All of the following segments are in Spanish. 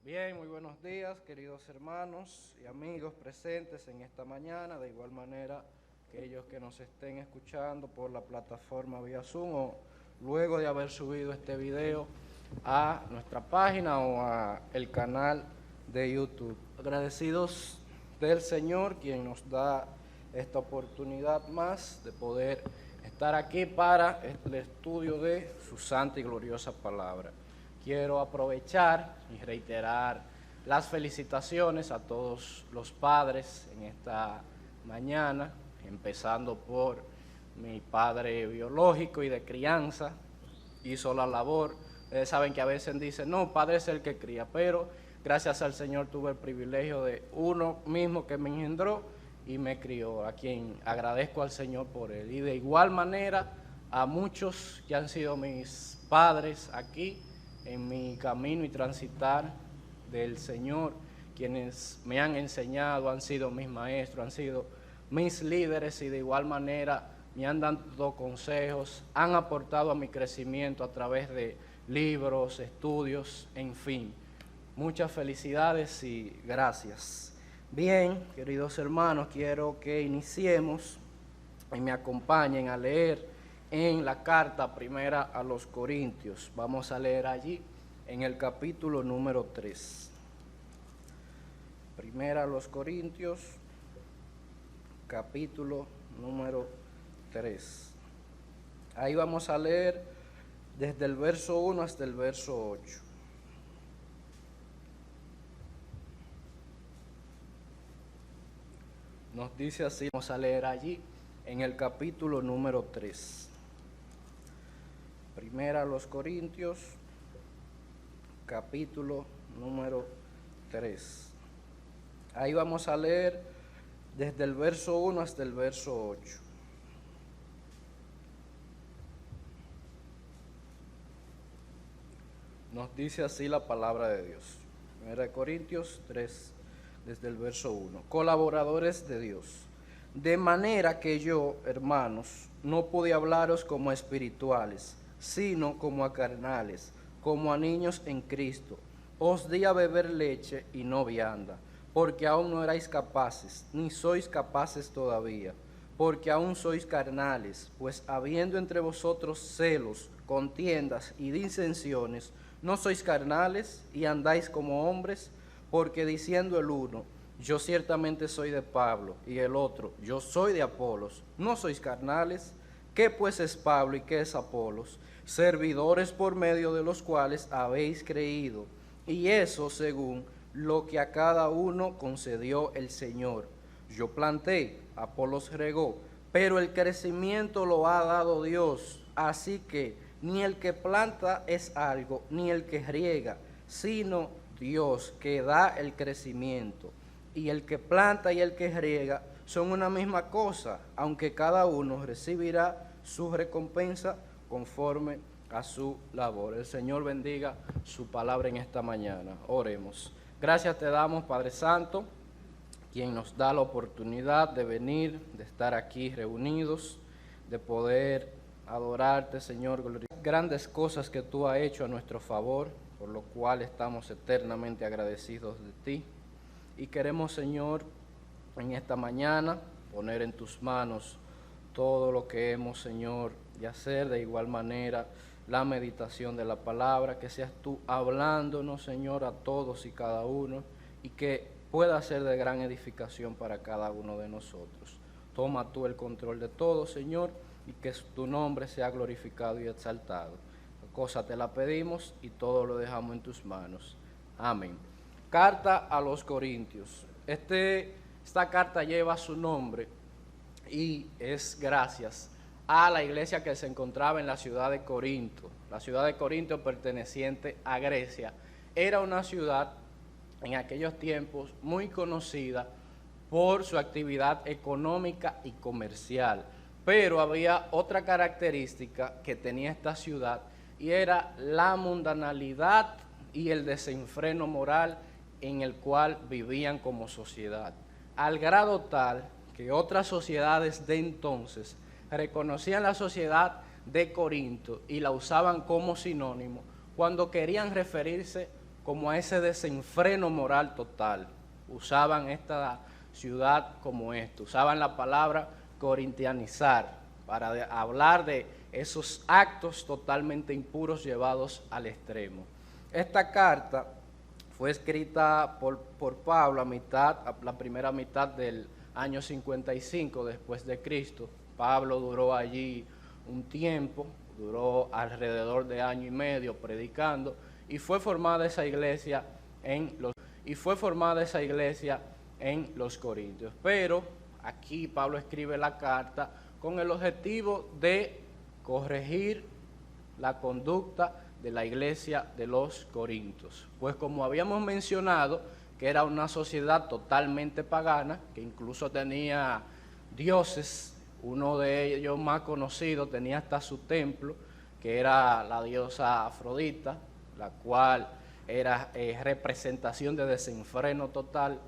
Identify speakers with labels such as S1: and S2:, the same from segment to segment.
S1: Bien, muy buenos días, queridos hermanos y amigos presentes en esta mañana. De igual manera, aquellos que nos estén escuchando por la plataforma vía Zoom o luego de haber subido este video a nuestra página o a el canal de YouTube. Agradecidos del Señor, quien nos da esta oportunidad más de poder estar aquí para el estudio de su santa y gloriosa palabra. Quiero aprovechar y reiterar las felicitaciones a todos los padres en esta mañana, empezando por mi padre biológico y de crianza. Hizo la labor. Ustedes saben que a veces dicen, no, padre es el que cría, pero gracias al Señor tuve el privilegio de uno mismo que me engendró y me crió, a quien agradezco al Señor por él. Y de igual manera a muchos que han sido mis padres aquí en mi camino y transitar del Señor, quienes me han enseñado, han sido mis maestros, han sido mis líderes y de igual manera me han dado consejos, han aportado a mi crecimiento a través de libros, estudios, en fin. Muchas felicidades y gracias. Bien, queridos hermanos, quiero que iniciemos y me acompañen a leer en la carta primera a los Corintios. Vamos a leer allí en el capítulo número 3. Primera a los Corintios, capítulo número 3. Ahí vamos a leer desde el verso 1 hasta el verso 8. Nos dice así, vamos a leer allí en el capítulo número 3. Primera a los Corintios, capítulo número 3. Ahí vamos a leer desde el verso 1 hasta el verso 8. Nos dice así la palabra de Dios. Primera de Corintios 3, desde el verso 1. Colaboradores de Dios. De manera que yo, hermanos, no pude hablaros como a espirituales, sino como a carnales, como a niños en Cristo. Os di a beber leche y no vianda, porque aún no erais capaces, ni sois capaces todavía, porque aún sois carnales, pues habiendo entre vosotros celos, contiendas y disensiones, ¿no sois carnales y andáis como hombres? Porque diciendo el uno, yo ciertamente soy de Pablo, y el otro, yo soy de Apolos, ¿no sois carnales? ¿Qué pues es Pablo y qué es Apolos? Servidores por medio de los cuales habéis creído, y eso según lo que a cada uno concedió el Señor. Yo planté, Apolos regó, pero el crecimiento lo ha dado Dios. Así que ni el que planta es algo, ni el que riega, sino Dios que da el crecimiento. Y el que planta y el que riega son una misma cosa, aunque cada uno recibirá su recompensa conforme a su labor. El Señor bendiga su palabra en esta mañana. Oremos. Gracias te damos, Padre Santo, quien nos da la oportunidad de venir, de estar aquí reunidos, de poder adorarte, Señor. Grandes cosas que tú has hecho a nuestro favor, por lo cual estamos eternamente agradecidos de ti. Y queremos, Señor, en esta mañana poner en tus manos todo lo que hemos, Señor, de hacer. De igual manera, la meditación de la palabra, que seas tú hablándonos, Señor, a todos y cada uno, y que pueda ser de gran edificación para cada uno de nosotros. Toma tú el control de todo, Señor, y que tu nombre sea glorificado y exaltado. La cosa te la pedimos y todo lo dejamos en tus manos. Amén. Carta a los Corintios. Esta carta lleva su nombre y es gracias a la iglesia que se encontraba en la ciudad de Corinto. La ciudad de Corinto, perteneciente a Grecia, era una ciudad en aquellos tiempos muy conocida por su actividad económica y comercial. Pero había otra característica que tenía esta ciudad y era la mundanalidad y el desenfreno moral en el cual vivían como sociedad, al grado tal que otras sociedades de entonces reconocían la sociedad de Corinto y la usaban como sinónimo cuando querían referirse como a ese desenfreno moral total. Usaban esta ciudad como esto, usaban la palabra corintianizar para hablar de esos actos totalmente impuros llevados al extremo. Esta carta fue escrita por Pablo la primera mitad del año 55 después de Cristo. Pablo duró allí un tiempo, duró alrededor de año y medio predicando, y fue formada esa iglesia en los Corintios. Pero aquí Pablo escribe la carta con el objetivo de corregir la conducta de la iglesia de los Corintios. Pues como habíamos mencionado, que era una sociedad totalmente pagana, que incluso tenía dioses, uno de ellos más conocido tenía hasta su templo, que era la diosa Afrodita, la cual era representación de desenfreno total.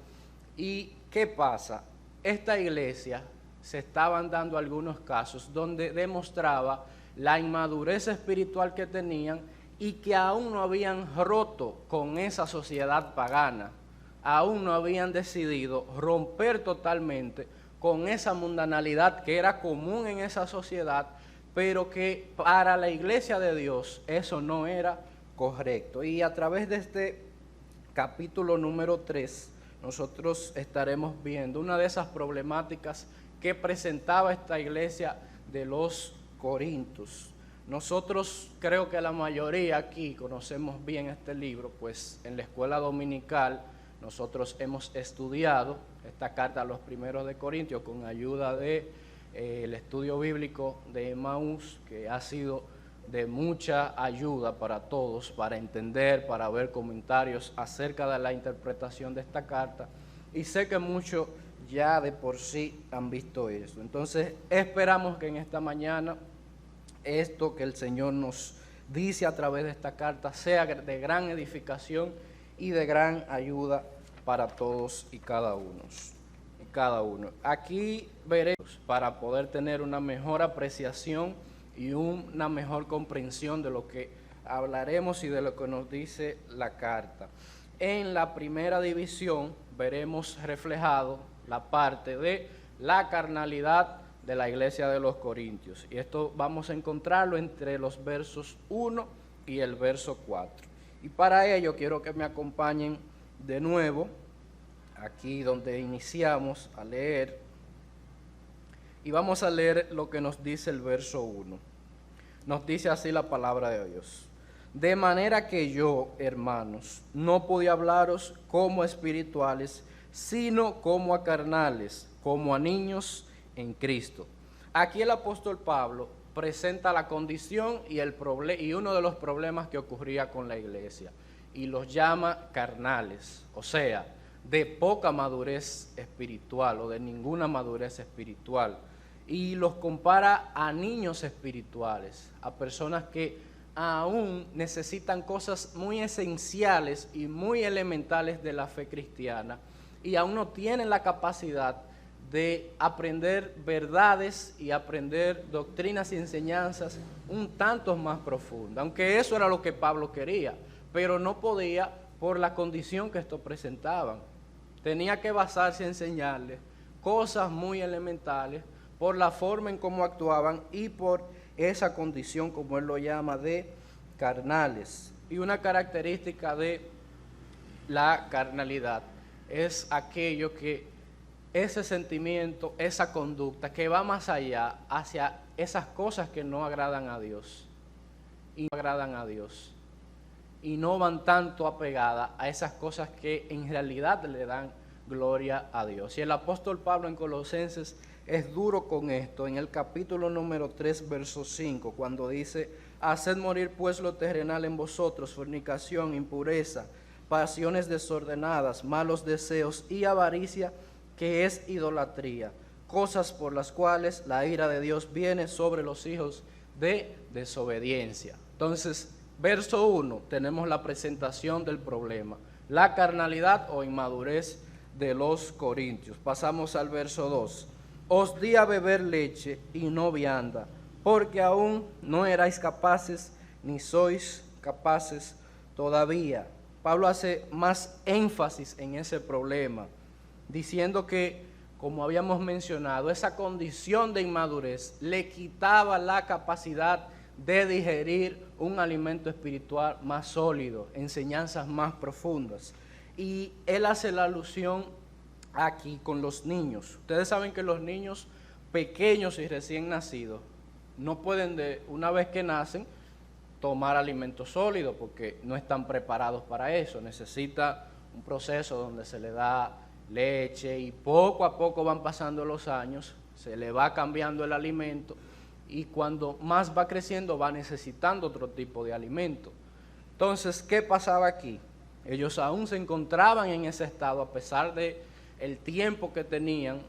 S1: ¿Y qué pasa? Esta iglesia se estaban dando algunos casos donde demostraba la inmadurez espiritual que tenían y que aún no habían roto con esa sociedad pagana, aún no habían decidido romper totalmente con esa mundanalidad que era común en esa sociedad, pero que para la iglesia de Dios eso no era correcto. Y a través de este capítulo número 3, nosotros estaremos viendo una de esas problemáticas que presentaba esta iglesia de los Corintios. Nosotros creo que la mayoría aquí conocemos bien este libro, pues en la escuela dominical nosotros hemos estudiado esta carta a los primeros de Corintios con ayuda de el estudio bíblico de Emaús, que ha sido de mucha ayuda para todos, para entender, para ver comentarios acerca de la interpretación de esta carta, y sé que muchos ya de por sí han visto esto. Entonces esperamos que en esta mañana esto que el Señor nos dice a través de esta carta sea de gran edificación y de gran ayuda para todos y cada uno. Aquí veremos para poder tener una mejor apreciación y una mejor comprensión de lo que hablaremos y de lo que nos dice la carta. En la primera división veremos reflejado la parte de la carnalidad de la iglesia de los Corintios. Y esto vamos a encontrarlo entre los versos 1 y el verso 4. Y para ello quiero que me acompañen de nuevo, aquí donde iniciamos a leer. Y vamos a leer lo que nos dice el verso 1. Nos dice así la palabra de Dios. De manera que yo, hermanos, no podía hablaros como espirituales, sino como a carnales, como a niños en Cristo. Aquí el apóstol Pablo presenta la condición y uno de los problemas que ocurría con la iglesia, y los llama carnales, o sea, de poca madurez espiritual o de ninguna madurez espiritual, y los compara a niños espirituales, a personas que aún necesitan cosas muy esenciales y muy elementales de la fe cristiana y aún no tienen la capacidad de aprender verdades y aprender doctrinas y enseñanzas un tanto más profundas, aunque eso era lo que Pablo quería, pero no podía por la condición que esto presentaban. Tenía que basarse en enseñarles cosas muy elementales por la forma en cómo actuaban y por esa condición, como él lo llama, de carnales. Y una característica de la carnalidad es aquello que ese sentimiento, esa conducta que va más allá hacia esas cosas que no agradan a Dios y no van tanto apegadas a esas cosas que en realidad le dan gloria a Dios. Y el apóstol Pablo en Colosenses es duro con esto, en el capítulo número 3, verso 5, cuando dice: haced morir pues lo terrenal en vosotros, fornicación, impureza, pasiones desordenadas, malos deseos y avaricia, que es idolatría, cosas por las cuales la ira de Dios viene sobre los hijos de desobediencia. Entonces, verso 1, tenemos la presentación del problema, la carnalidad o inmadurez de los corintios. Pasamos al verso 2. Os di a beber leche y no vianda, porque aún no erais capaces, ni sois capaces todavía. Pablo hace más énfasis en ese problema, diciendo que, como habíamos mencionado, esa condición de inmadurez le quitaba la capacidad de digerir un alimento espiritual más sólido, enseñanzas más profundas. Y él hace la alusión aquí con los niños. Ustedes saben que los niños pequeños y recién nacidos no pueden, una vez que nacen, tomar alimento sólido porque no están preparados para eso. Necesita un proceso donde se le da leche y poco a poco van pasando los años, se le va cambiando el alimento y cuando más va creciendo va necesitando otro tipo de alimento. Entonces, ¿qué pasaba aquí? Ellos aún se encontraban en ese estado a pesar de el tiempo que tenían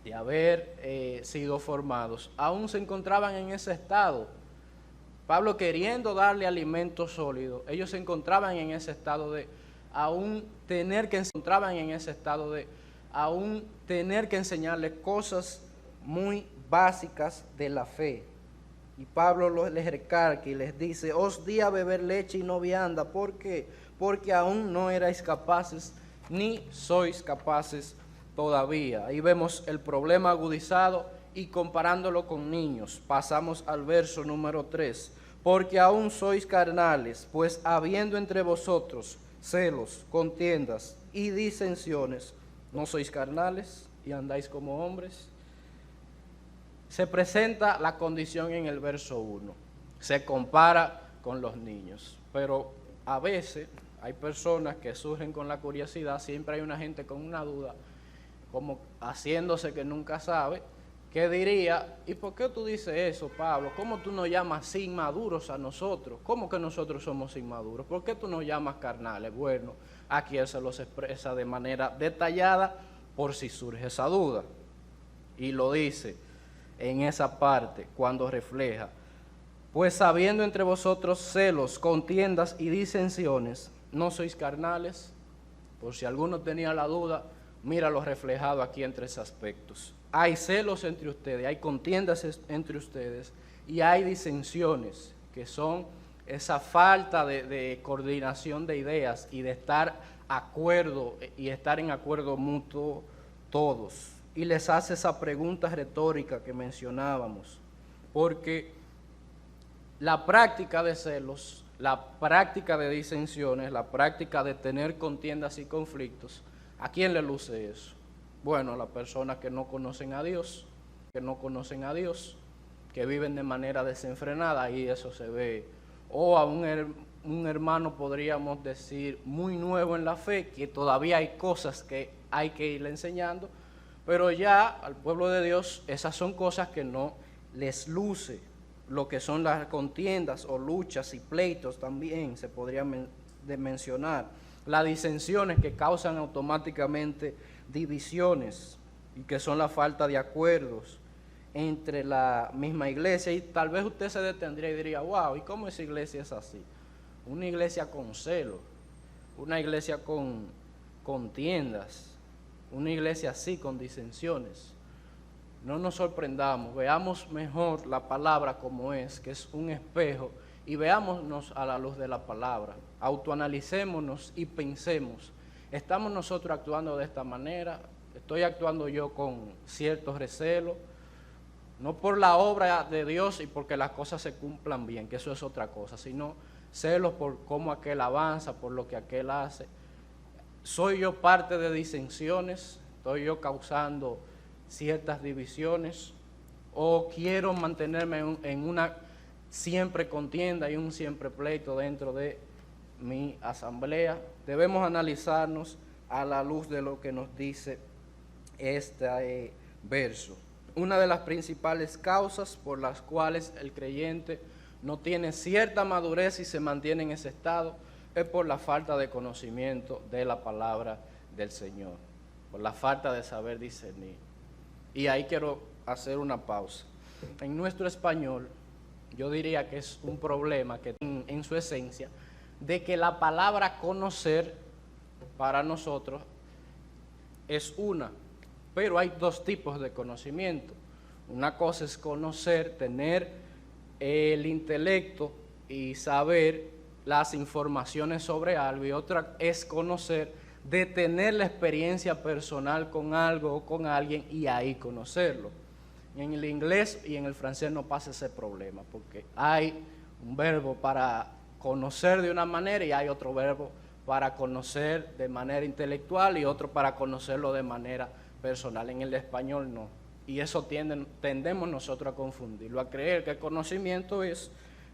S1: de haber sido formados, aún se encontraban en ese estado. Pablo queriendo darle alimento sólido, ellos se encontraban en ese estado de aún tener que enseñarles cosas muy básicas de la fe. Y Pablo les recalca y les dice: os di a beber leche y no vianda. ¿Por qué? Porque aún no erais capaces, ni sois capaces todavía. Ahí vemos el problema agudizado y comparándolo con niños. Pasamos al verso número 3. Porque aún sois carnales, pues habiendo entre vosotros celos, contiendas y disensiones, ¿no sois carnales y andáis como hombres? Se presenta la condición en el verso 1. Se compara con los niños. Pero a veces hay personas que surgen con la curiosidad, siempre hay una gente con una duda, como haciéndose que nunca sabe, que diría: ¿y por qué tú dices eso, Pablo? ¿Cómo tú nos llamas inmaduros a nosotros? ¿Cómo que nosotros somos inmaduros? ¿Por qué tú nos llamas carnales? Bueno, aquí él se los expresa de manera detallada por si surge esa duda. Y lo dice en esa parte cuando refleja: pues sabiendo entre vosotros celos, contiendas y disensiones, ¿no sois carnales? Por si alguno tenía la duda, mira lo reflejado aquí en 3 aspectos. Hay celos entre ustedes, hay contiendas entre ustedes y hay disensiones, que son esa falta de coordinación de ideas y de estar en acuerdo mutuo todos. Y les hace esa pregunta retórica que mencionábamos, porque la práctica de celos, la práctica de disensiones, la práctica de tener contiendas y conflictos, ¿a quién le luce eso? Bueno, a las personas que no conocen a Dios, que viven de manera desenfrenada, ahí eso se ve. O a un hermano, podríamos decir, muy nuevo en la fe, que todavía hay cosas que hay que irle enseñando, pero ya al pueblo de Dios esas son cosas que no les luce. Lo que son las contiendas o luchas y pleitos también se podrían mencionar. Las disensiones que causan automáticamente divisiones y que son la falta de acuerdos entre la misma iglesia. Y tal vez usted se detendría y diría: wow, ¿y cómo esa iglesia es así? Una iglesia con celo, una iglesia con contiendas, una iglesia así con disensiones. No nos sorprendamos, veamos mejor la palabra como es, que es un espejo, y veámonos a la luz de la palabra. Autoanalicémonos y pensemos: ¿estamos nosotros actuando de esta manera? ¿Estoy actuando yo con cierto recelo? No por la obra de Dios y porque las cosas se cumplan bien, que eso es otra cosa, sino celos por cómo aquel avanza, por lo que aquel hace. ¿Soy yo parte de disensiones? ¿Estoy yo causando ciertas divisiones? ¿O quiero mantenerme en una siempre contienda y un siempre pleito dentro de mi asamblea? Debemos analizarnos a la luz de lo que nos dice este verso. Una de las principales causas por las cuales el creyente no tiene cierta madurez y se mantiene en ese estado es por la falta de conocimiento de la palabra del Señor, por la falta de saber discernir. Y ahí quiero hacer una pausa. En nuestro español, yo diría que es un problema que en su esencia, de que la palabra conocer para nosotros es una, pero hay 2 tipos de conocimiento. Una cosa es conocer, tener el intelecto y saber las informaciones sobre algo y otra es conocer, de tener la experiencia personal con algo o con alguien y ahí conocerlo. En el inglés y en el francés no pasa ese problema, porque hay un verbo para conocer de una manera y hay otro verbo para conocer de manera intelectual y otro para conocerlo de manera personal. En el español no. Y eso tendemos nosotros a confundirlo, a creer que el conocimiento es,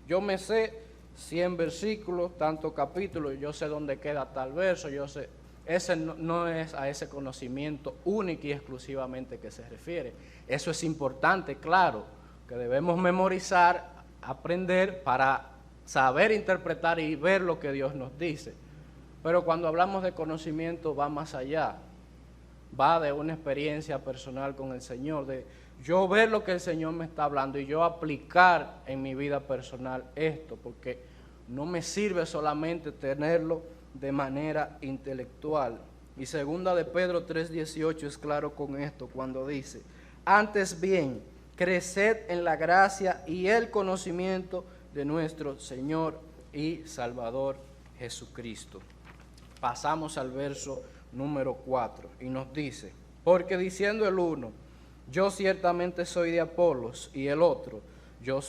S1: yo me sé 100 versículos, tantos capítulos, yo sé dónde queda tal verso, yo sé. Ese no es a ese conocimiento único y exclusivamente que se refiere. Eso es importante, claro, que debemos memorizar, aprender para saber interpretar y ver lo que Dios nos dice. Pero cuando hablamos de conocimiento va más allá, va de una experiencia personal con el Señor, de yo ver lo que el Señor me está hablando y yo aplicar en mi vida personal esto, porque no me sirve solamente tenerlo de manera intelectual. Y segunda de Pedro 3:18 es claro con esto cuando dice, antes bien, creced en la gracia y el conocimiento de nuestro Señor y Salvador Jesucristo. Pasamos al verso número 4 y nos dice, porque diciendo el uno, yo ciertamente soy de Apolos, y el otro, yo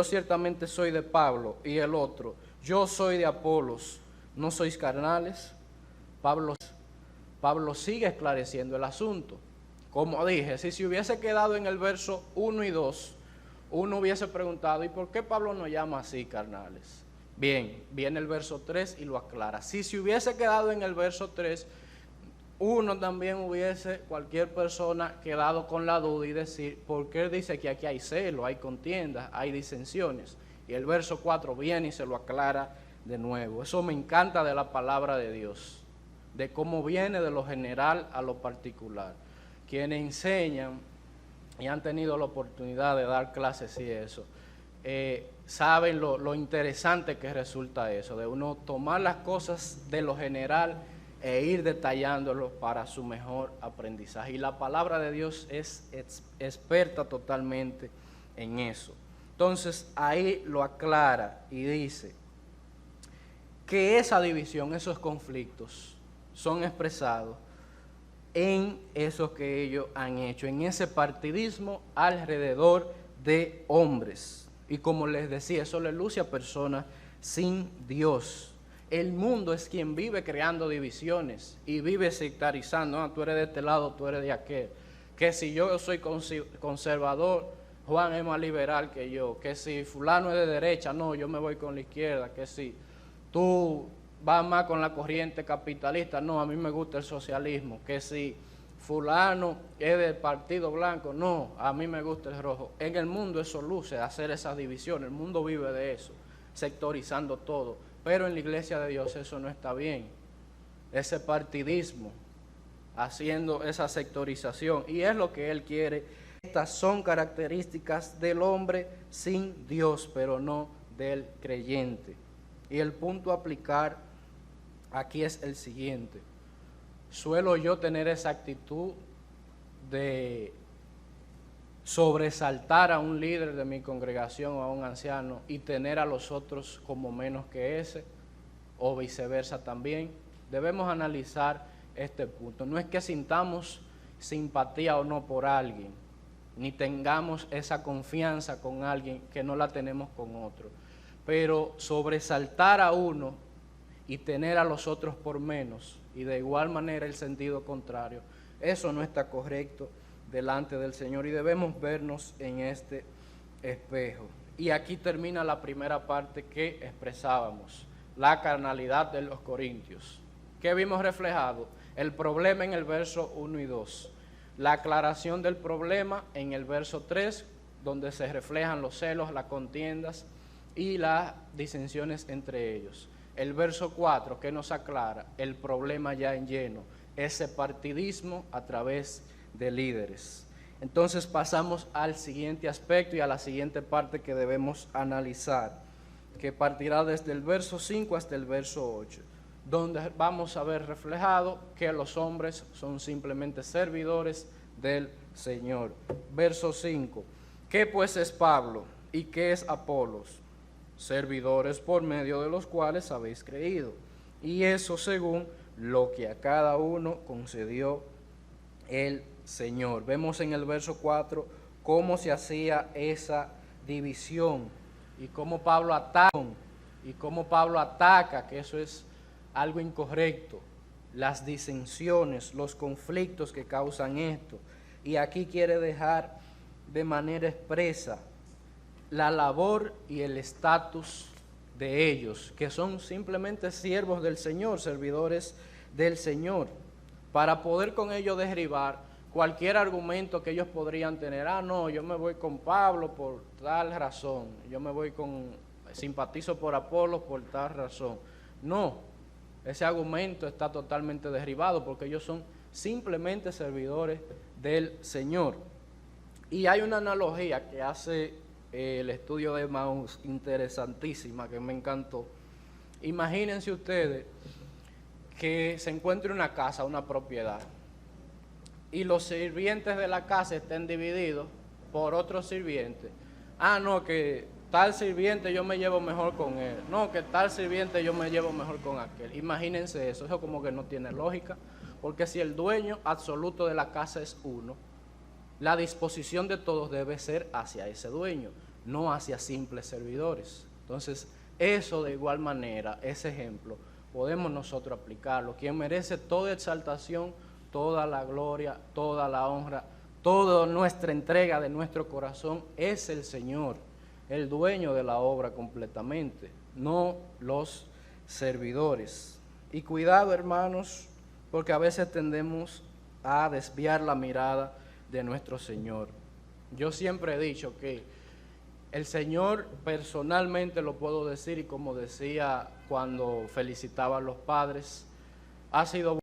S1: ciertamente soy de Pablo, y el otro, yo soy de Apolos, ¿no sois carnales? Pablo sigue esclareciendo el asunto. Como dije, si se hubiese quedado en el verso 1 y 2, uno hubiese preguntado, ¿y por qué Pablo nos llama así carnales? Bien, viene el verso 3 y lo aclara. Si se hubiese quedado en el verso 3, uno también hubiese, cualquier persona, quedado con la duda y decir, ¿por qué dice que aquí hay celo, hay contiendas, hay disensiones? Y el verso 4 viene y se lo aclara de nuevo. Eso me encanta de la palabra de Dios, de cómo viene de lo general a lo particular. Quienes enseñan y han tenido la oportunidad de dar clases y eso, saben lo interesante que resulta eso, de uno tomar las cosas de lo general e ir detallándolo para su mejor aprendizaje. Y la palabra de Dios es experta totalmente en eso. Entonces ahí lo aclara y dice que esa división, esos conflictos son expresados en eso que ellos han hecho, en ese partidismo alrededor de hombres. Y como les decía, eso le luce a personas sin Dios. El mundo es quien vive creando divisiones y vive sectarizando. Tú eres de este lado, tú eres de aquel. Que si yo soy conservador, Juan es más liberal que yo. Que si fulano es de derecha, no, yo me voy con la izquierda. Que si tú vas más con la corriente capitalista, no, a mí me gusta el socialismo. Que si fulano es del partido blanco, no, a mí me gusta el rojo. En el mundo eso luce, hacer esas divisiones. El mundo vive de eso, sectorizando todo. Pero en la iglesia de Dios eso no está bien. Ese partidismo, haciendo esa sectorización. Y es lo que Él quiere. Estas son características del hombre sin Dios, pero no del creyente. Y el punto a aplicar aquí es el siguiente. Suelo yo tener esa actitud de sobresaltar a un líder de mi congregación o a un anciano y tener a los otros como menos que ese, o viceversa también. Debemos analizar este punto. No es que sintamos simpatía o no por alguien, ni tengamos esa confianza con alguien que no la tenemos con otro, pero sobresaltar a uno y tener a los otros por menos, y de igual manera el sentido contrario, eso no está correcto delante del Señor y debemos vernos en este espejo. Y aquí termina la primera parte que expresábamos, la carnalidad de los corintios. ¿Qué vimos reflejado? El problema en el verso 1 y 2, la aclaración del problema en el verso 3, donde se reflejan los celos, las contiendas y las disensiones entre ellos. El verso 4, que nos aclara el problema ya en lleno, ese partidismo a través de líderes. Entonces pasamos al siguiente aspecto y a la siguiente parte que debemos analizar, que partirá desde el verso 5 hasta el verso 8, donde vamos a ver reflejado que los hombres son simplemente servidores del Señor. Verso 5, ¿qué pues es Pablo y qué es Apolos? servidores por medio de los cuales habéis creído. Y eso según lo que a cada uno concedió el Señor. Vemos en el verso 4 cómo se hacía esa división y cómo Pablo ataca, que eso es algo incorrecto, las disensiones, los conflictos que causan esto. Y aquí quiere dejar de manera expresa la labor y el estatus de ellos, que son simplemente siervos del Señor, servidores del Señor, para poder con ellos derribar cualquier argumento que ellos podrían tener. No, yo me voy con Pablo por tal razón, simpatizo por Apolos por tal razón. No, ese argumento está totalmente derribado porque ellos son simplemente servidores del Señor. Y hay una analogía que hace el estudio de Maús interesantísima que me encantó. Imagínense ustedes que se encuentre una casa, una propiedad, y los sirvientes de la casa estén divididos por otros sirvientes. No, que tal sirviente yo me llevo mejor con él. No, que tal sirviente yo me llevo mejor con aquel. Imagínense eso como que no tiene lógica, porque si el dueño absoluto de la casa es uno, la disposición de todos debe ser hacia ese dueño, no hacia simples servidores. Entonces, eso de igual manera, ese ejemplo, podemos nosotros aplicarlo. Quien merece toda exaltación, toda la gloria, toda la honra, toda nuestra entrega de nuestro corazón es el Señor, el dueño de la obra completamente, no los servidores. Y cuidado, hermanos, porque a veces tendemos a desviar la mirada de nuestro Señor. Yo siempre he dicho que el Señor, personalmente lo puedo decir, y como decía cuando felicitaba a los padres, ha sido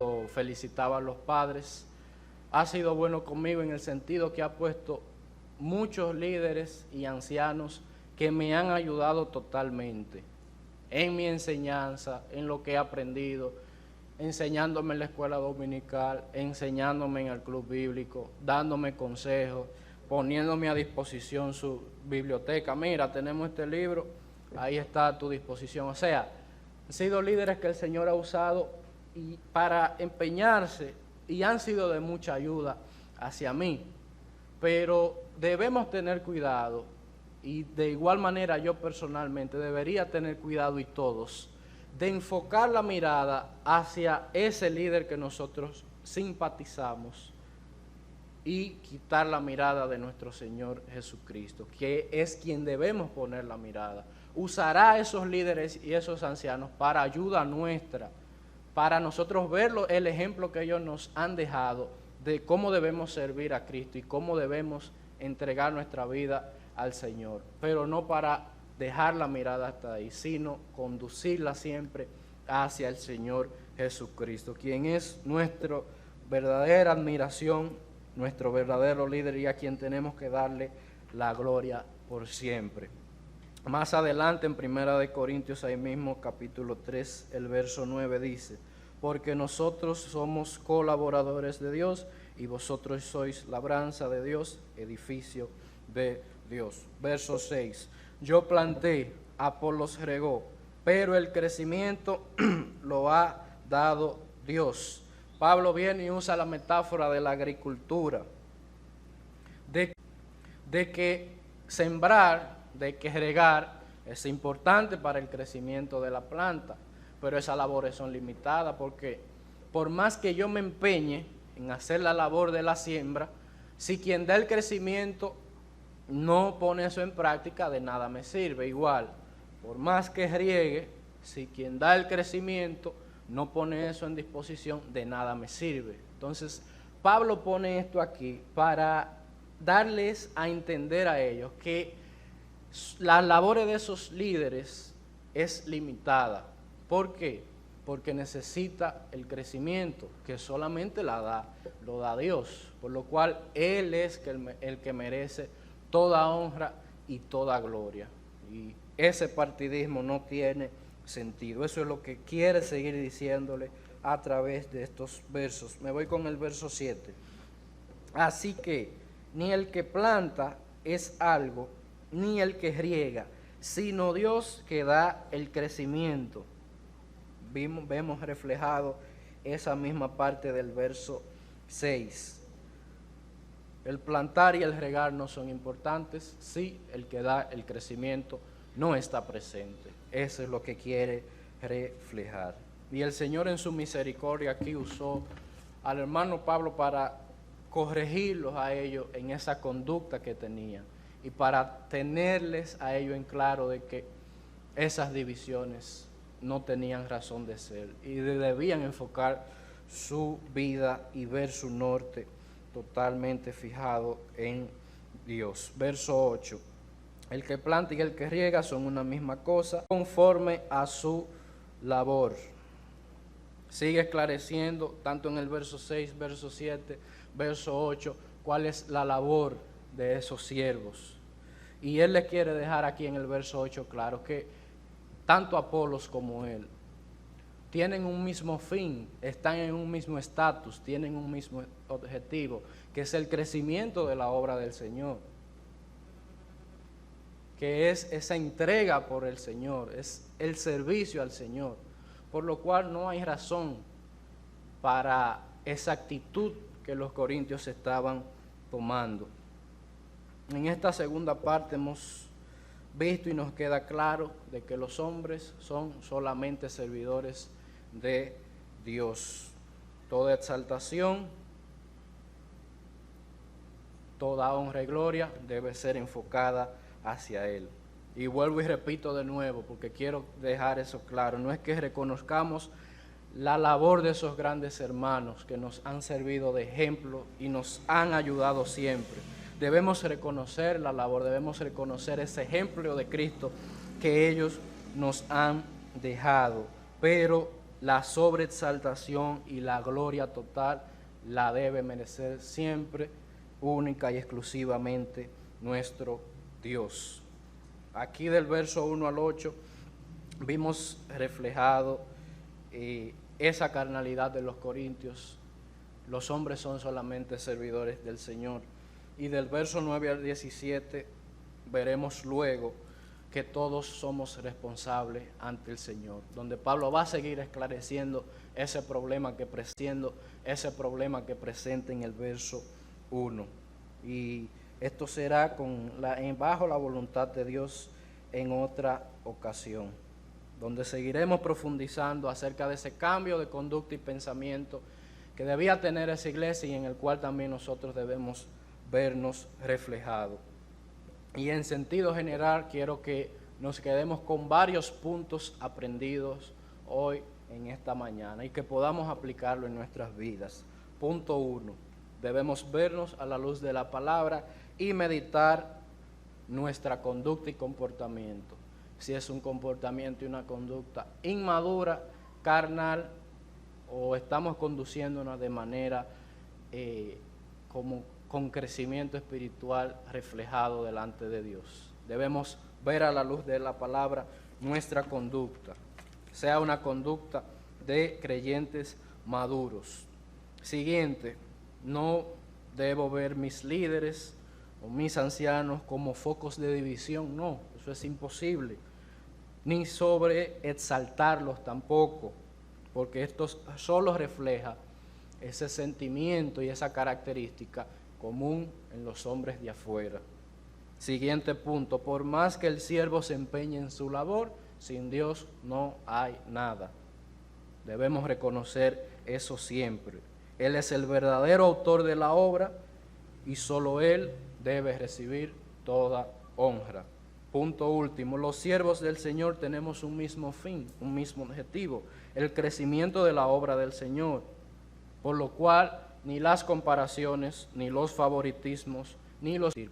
S1: bueno conmigo en el sentido que ha puesto muchos líderes y ancianos que me han ayudado totalmente en mi enseñanza, en lo que he aprendido, enseñándome en la escuela dominical, enseñándome en el club bíblico, dándome consejos, poniéndome a disposición su biblioteca. Mira, tenemos este libro, ahí está a tu disposición. O sea, han sido líderes que el Señor ha usado y para empeñarse, y han sido de mucha ayuda hacia mí. Pero debemos tener cuidado, y de igual manera yo personalmente debería tener cuidado, y todos, de enfocar la mirada hacia ese líder que nosotros simpatizamos y quitar la mirada de nuestro Señor Jesucristo, que es quien debemos poner la mirada. Usará a esos líderes y esos ancianos para ayuda nuestra, para nosotros ver el ejemplo que ellos nos han dejado de cómo debemos servir a Cristo y cómo debemos entregar nuestra vida al Señor, pero no para dejar la mirada hasta ahí, sino conducirla siempre hacia el Señor Jesucristo, quien es nuestra verdadera admiración, nuestro verdadero líder, y a quien tenemos que darle la gloria por siempre. Más adelante en 1 Corintios, ahí mismo, capítulo 3, el verso 9 dice: porque nosotros somos colaboradores de Dios y vosotros sois labranza de Dios, edificio de Dios. Verso 6: yo planté, Apolos regó, pero el crecimiento lo ha dado Dios. Pablo viene y usa la metáfora de la agricultura, de que sembrar, de que regar es importante para el crecimiento de la planta, pero esas labores son limitadas, porque por más que yo me empeñe en hacer la labor de la siembra, si quien da el crecimiento no pone eso en práctica, de nada me sirve. Igual, por más que riegue, si quien da el crecimiento no pone eso en disposición, de nada me sirve. Entonces, Pablo pone esto aquí para darles a entender a ellos que las labores de esos líderes es limitada. ¿Por qué? Porque necesita el crecimiento, que solamente lo da Dios, por lo cual Él es el que merece toda honra y toda gloria. Y ese partidismo no tiene sentido. Eso es lo que quiere seguir diciéndole a través de estos versos. Me voy con el verso 7. Así que ni el que planta es algo, ni el que riega, sino Dios que da el crecimiento. Vemos reflejado esa misma parte del verso 6. El plantar y el regar no son importantes, sí, el que da el crecimiento no está presente. Eso es lo que quiere reflejar. Y el Señor en su misericordia aquí usó al hermano Pablo para corregirlos a ellos en esa conducta que tenían y para tenerles a ellos en claro de que esas divisiones no tenían razón de ser y debían enfocar su vida y ver su norte totalmente fijado en Dios. Verso 8. El que planta y el que riega son una misma cosa, conforme a su labor. Sigue esclareciendo, tanto en el verso 6, verso 7, verso 8, cuál es la labor de esos siervos. Y él le quiere dejar aquí en el verso 8 claro que tanto Apolos como él tienen un mismo fin, están en un mismo estatus, tienen un mismo objetivo, que es el crecimiento de la obra del Señor, que es esa entrega por el Señor, es el servicio al Señor, por lo cual no hay razón para esa actitud que los corintios estaban tomando. En esta segunda parte hemos visto y nos queda claro de que los hombres son solamente servidores de Dios. Toda exaltación, toda honra y gloria debe ser enfocada hacia Él. Y vuelvo y repito de nuevo, porque quiero dejar eso claro, no es que reconozcamos la labor de esos grandes hermanos que nos han servido de ejemplo y nos han ayudado siempre. Debemos reconocer la labor, debemos reconocer ese ejemplo de Cristo que ellos nos han dejado, pero la sobreexaltación y la gloria total la debe merecer siempre, única y exclusivamente nuestro Dios. Aquí del verso 1 al 8 vimos reflejado esa carnalidad de los corintios. Los hombres son solamente servidores del Señor. Y del verso 9 al 17 veremos luego que todos somos responsables ante el Señor, donde Pablo va a seguir esclareciendo ese problema que presenta en el verso 1. Y esto será bajo la voluntad de Dios en otra ocasión, donde seguiremos profundizando acerca de ese cambio de conducta y pensamiento que debía tener esa iglesia y en el cual también nosotros debemos vernos reflejados. Y en sentido general quiero que nos quedemos con varios puntos aprendidos hoy en esta mañana y que podamos aplicarlo en nuestras vidas. Punto 1. Debemos vernos a la luz de la palabra y meditar nuestra conducta y comportamiento. Si es un comportamiento y una conducta inmadura, carnal, o estamos conduciéndonos de manera con crecimiento espiritual reflejado delante de Dios. Debemos ver a la luz de la palabra nuestra conducta, sea una conducta de creyentes maduros. Siguiente, no debo ver mis líderes o mis ancianos como focos de división, no, eso es imposible, ni sobre exaltarlos tampoco, porque esto solo refleja ese sentimiento y esa característica común en los hombres de afuera. Siguiente punto, por más que el siervo se empeñe en su labor, sin Dios no hay nada. Debemos reconocer eso siempre. Él es el verdadero autor de la obra y solo Él debe recibir toda honra. Punto último, los siervos del Señor tenemos un mismo fin, un mismo objetivo, el crecimiento de la obra del Señor, por lo cual ni las comparaciones, ni los favoritismos,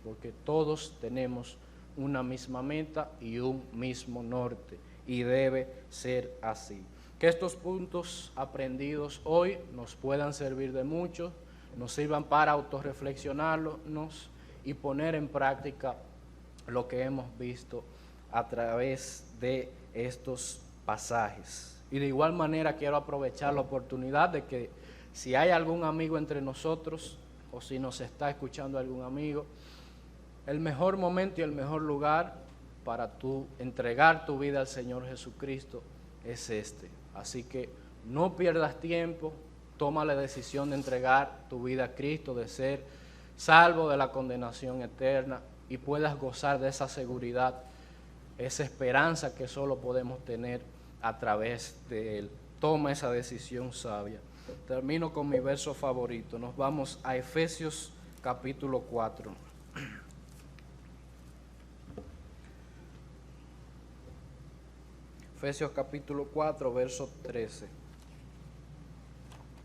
S1: porque todos tenemos una misma meta y un mismo norte, y debe ser así. Que estos puntos aprendidos hoy nos puedan servir de mucho, nos sirvan para autorreflexionarnos y poner en práctica lo que hemos visto a través de estos pasajes. Y de igual manera quiero aprovechar la oportunidad de que si hay algún amigo entre nosotros o si nos está escuchando algún amigo, el mejor momento y el mejor lugar para tú entregar tu vida al Señor Jesucristo es este. Así que no pierdas tiempo, toma la decisión de entregar tu vida a Cristo, de ser salvo de la condenación eterna y puedas gozar de esa seguridad, esa esperanza que solo podemos tener a través de Él. Toma esa decisión sabia. Termino con mi verso favorito. Nos vamos a Efesios capítulo 4. Efesios capítulo 4, verso 13.